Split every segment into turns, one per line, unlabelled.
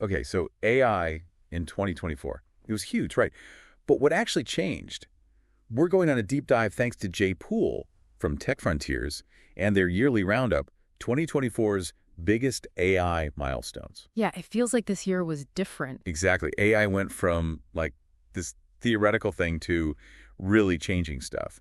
Okay, so AI in 2024, it was huge, right? But what actually changed? We're going on a deep dive thanks to Jay Poole from Tech Frontiers and their yearly roundup, 2024's biggest AI milestones.
Yeah, it feels like this year was different.
Exactly. AI went from like this theoretical thing to really changing stuff.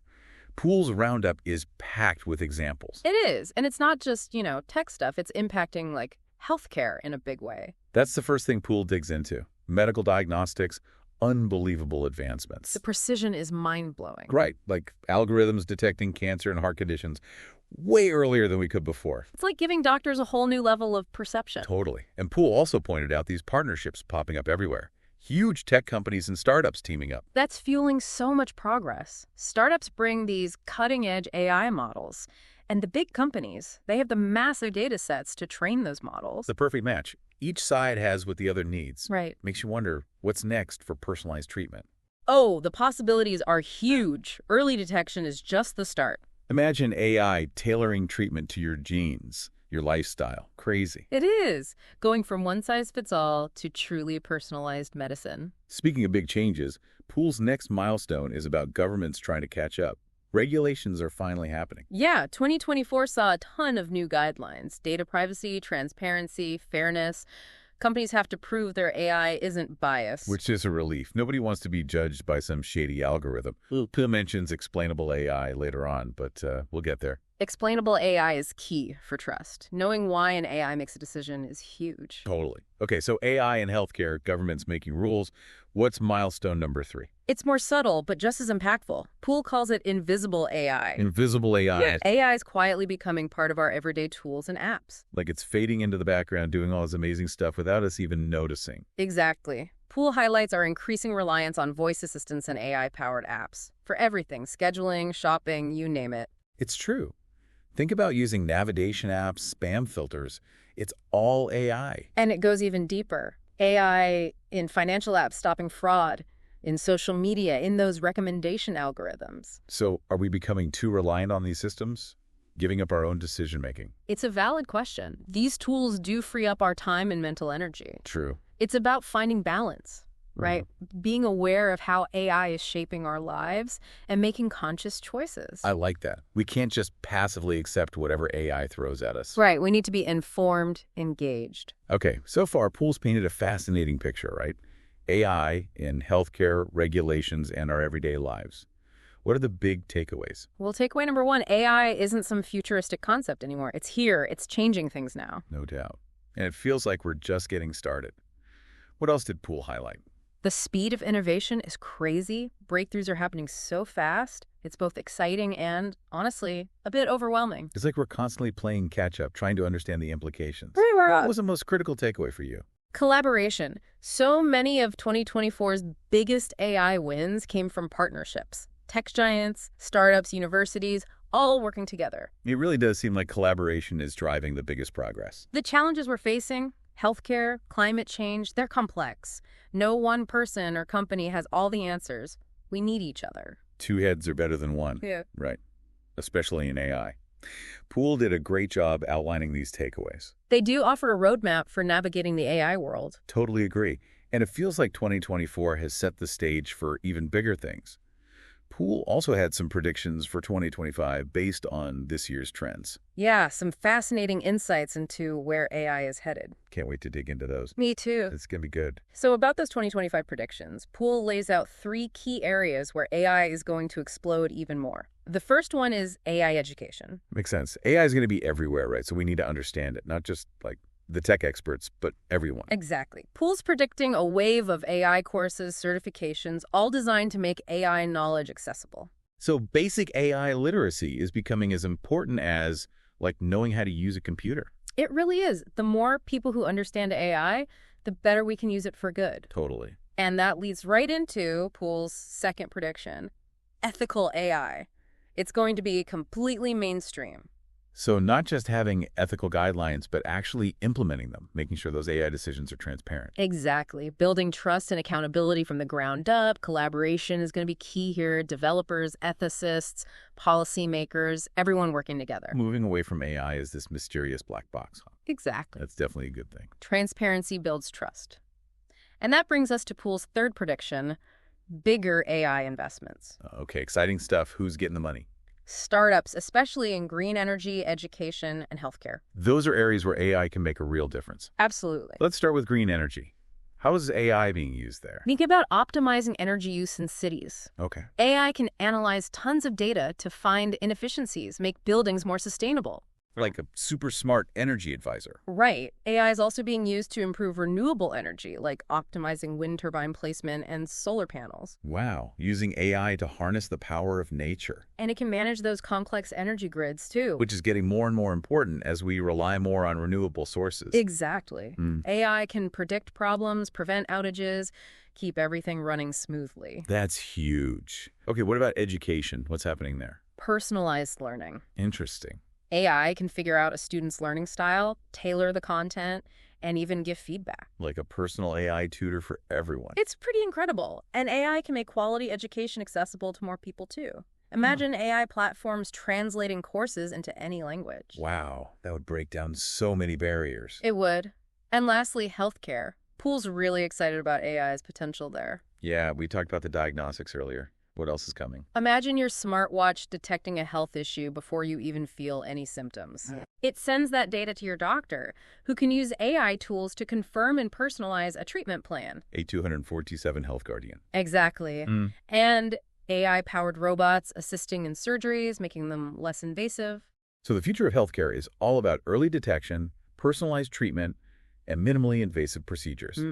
Poole's roundup is packed with examples.
It is. And it's not just, tech stuff. It's impacting like healthcare in a big way.
That's the first thing Poole digs into. Medical diagnostics, unbelievable advancements.
The precision is mind-blowing.
Right, like algorithms detecting cancer and heart conditions way earlier than we could before.
It's like giving doctors a whole new level of perception.
Totally. And Poole also pointed out these partnerships popping up everywhere. Huge tech companies and startups teaming up.
That's fueling so much progress. Startups bring these cutting-edge AI models. And the big companies, they have the massive data sets to train those models.
The perfect match. Each side has what the other needs.
Right.
Makes you wonder what's next for personalized treatment.
Oh, the possibilities are huge. Early detection is just the start.
Imagine AI tailoring treatment to your genes, your lifestyle. Crazy.
It is. Going from one size fits all to truly personalized medicine.
Speaking of big changes, Poole's next milestone is about governments trying to catch up. Regulations are finally happening.
Yeah, 2024 saw a ton of new guidelines. Data privacy, transparency, fairness. Companies have to prove their AI isn't biased.
Which is a relief. Nobody wants to be judged by some shady algorithm. Poole mentions explainable AI later on, but we'll get there.
Explainable AI is key for trust. Knowing why an AI makes a decision is huge.
Totally. Okay, so AI in healthcare, governments making rules. What's milestone number 3?
It's more subtle, but just as impactful. Poole calls it invisible AI.
Invisible AI.
Yeah, AI is quietly becoming part of our everyday tools and apps.
Like it's fading into the background, doing all this amazing stuff without us even noticing.
Exactly. Poole highlights our increasing reliance on voice assistants and AI-powered apps. For everything, scheduling, shopping, you name it.
It's true. Think about using navigation apps, spam filters. It's all AI.
And it goes even deeper. AI in financial apps stopping fraud, in social media, in those recommendation algorithms.
So are we becoming too reliant on these systems? Giving up our own decision-making?
It's a valid question. These tools do free up our time and mental energy.
True.
It's about finding balance, right? Being aware of how AI is shaping our lives and making conscious choices.
I like that. We can't just passively accept whatever AI throws at us.
Right. We need to be informed, engaged.
Okay, so far, Poole's painted a fascinating picture, right? AI in healthcare, regulations, and our everyday lives. What are the big takeaways?
Well, takeaway number 1, AI isn't some futuristic concept anymore. It's here. It's changing things now.
No doubt. And it feels like we're just getting started. What else did Poole highlight?
The speed of innovation is crazy. Breakthroughs are happening so fast. It's both exciting and, honestly, a bit overwhelming.
It's like we're constantly playing catch-up, trying to understand the implications.
Right.
What was the most critical takeaway for you?
Collaboration. So many of 2024's biggest AI wins came from partnerships. Tech giants, startups, universities, all working together.
It really does seem like collaboration is driving the biggest progress.
The challenges we're facing, healthcare, climate change, they're complex. No one person or company has all the answers. We need each other.
2 heads are better than 1.
Yeah.
Right. Especially in AI. Poole did a great job outlining these takeaways.
They do offer a roadmap for navigating the AI world.
Totally agree. And it feels like 2024 has set the stage for even bigger things. Poole also had some predictions for 2025 based on this year's trends.
Yeah, some fascinating insights into where AI is headed.
Can't wait to dig into those.
Me too.
It's going to be good.
So about those 2025 predictions, Poole lays out 3 key areas where AI is going to explode even more. The first one is AI education.
Makes sense. AI is going to be everywhere, right? So we need to understand it, not just like the tech experts, but everyone.
Exactly. Poole's predicting a wave of AI courses, certifications, all designed to make AI knowledge accessible.
So basic AI literacy is becoming as important as like knowing how to use a computer.
It really is. The more people who understand AI, the better we can use it for good.
Totally.
And that leads right into Poole's second prediction, ethical AI. It's going to be completely mainstream.
So not just having ethical guidelines, but actually implementing them, making sure those AI decisions are transparent.
Exactly. Building trust and accountability from the ground up. Collaboration is going to be key here. Developers, ethicists, policymakers, everyone working together.
Moving away from AI as this mysterious black box.
Exactly.
That's definitely a good thing.
Transparency builds trust. And that brings us to Poole's third prediction, bigger AI investments.
Okay, exciting stuff. Who's getting the money?
Startups, especially in green energy, education, and healthcare.
Those are areas where AI can make a real difference.
Absolutely.
Let's start with green energy. How is AI being used there?
Think about optimizing energy use in cities.
Okay.
AI can analyze tons of data to find inefficiencies, make buildings more sustainable.
Like a super smart energy advisor.
Right. AI is also being used to improve renewable energy, like optimizing wind turbine placement and solar panels.
Wow, using AI to harness the power of nature.
And it can manage those complex energy grids, too.
Which is getting more and more important as we rely more on renewable sources.
Exactly. AI can predict problems, prevent outages, keep everything running smoothly.
That's huge. Okay, what about education? What's happening there?
Personalized learning.
Interesting.
AI can figure out a student's learning style, tailor the content, and even give feedback.
Like a personal AI tutor for everyone.
It's pretty incredible. And AI can make quality education accessible to more people, too. Imagine AI platforms translating courses into any language.
Wow, that would break down so many barriers.
It would. And lastly, healthcare. Poole's really excited about AI's potential there.
Yeah, we talked about the diagnostics earlier. What else is coming?
Imagine your smartwatch detecting a health issue before you even feel any symptoms. It sends that data to your doctor, who can use AI tools to confirm and personalize a treatment plan.
A 247 Health Guardian.
Exactly. And AI-powered robots assisting in surgeries, making them less invasive.
So the future of healthcare is all about early detection, personalized treatment, and minimally invasive procedures.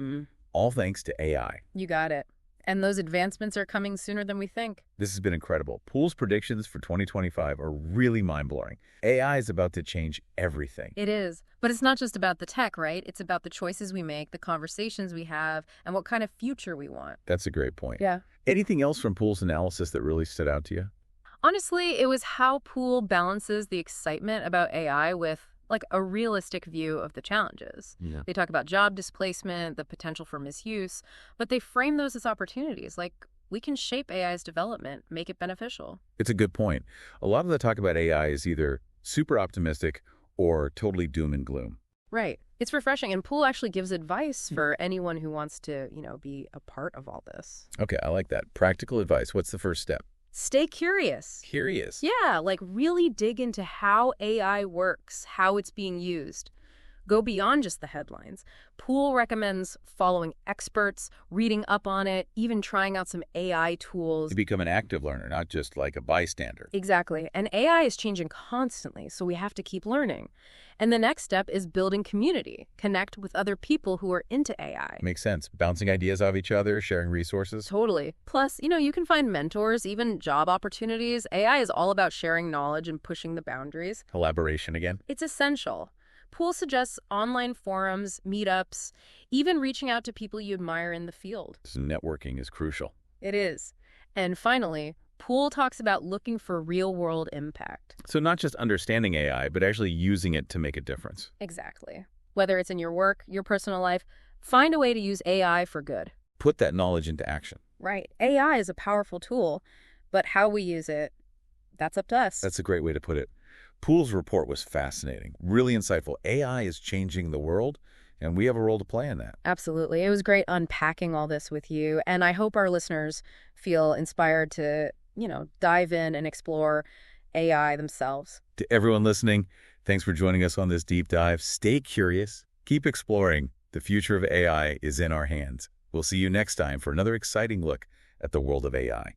All thanks to AI.
You got it. And those advancements are coming sooner than we think.
This has been incredible. Poole's predictions for 2025 are really mind-blowing. AI is about to change everything.
It is. But it's not just about the tech, right? It's about the choices we make, the conversations we have, and what kind of future we want.
That's a great point.
Yeah.
Anything else from Poole's analysis that really stood out to you?
Honestly, it was how Poole balances the excitement about AI with like a realistic view of the challenges. They talk about job displacement, the potential for misuse, but they frame those as opportunities. Like, we can shape AI's development, make it beneficial.
It's a good point. A lot of the talk about AI is either super optimistic or totally doom and gloom.
Right. It's refreshing, and Poole actually gives advice for anyone who wants to, be a part of all this.
Okay, I like that. Practical advice. What's the first step?
Stay curious.
Curious?
Yeah, like really dig into how AI works, how it's being used. Go beyond just the headlines. Poole recommends following experts, reading up on it, even trying out some AI tools.
To become an active learner, not just like a bystander.
Exactly. And AI is changing constantly, so we have to keep learning. And the next step is building community. Connect with other people who are into AI.
Makes sense. Bouncing ideas off each other, sharing resources.
Totally. Plus, you can find mentors, even job opportunities. AI is all about sharing knowledge and pushing the boundaries.
Collaboration again.
It's essential. Poole suggests online forums, meetups, even reaching out to people you admire in the field.
Networking is crucial.
It is. And finally, Poole talks about looking for real-world impact.
So not just understanding AI, but actually using it to make a difference.
Exactly. Whether it's in your work, your personal life, find a way to use AI for good.
Put that knowledge into action.
Right. AI is a powerful tool, but how we use it, that's up to us.
That's a great way to put it. Poole's report was fascinating, really insightful. AI is changing the world, and we have a role to play in that.
Absolutely. It was great unpacking all this with you, and I hope our listeners feel inspired to, dive in and explore AI themselves.
To everyone listening, thanks for joining us on this deep dive. Stay curious, keep exploring. The future of AI is in our hands. We'll see you next time for another exciting look at the world of AI.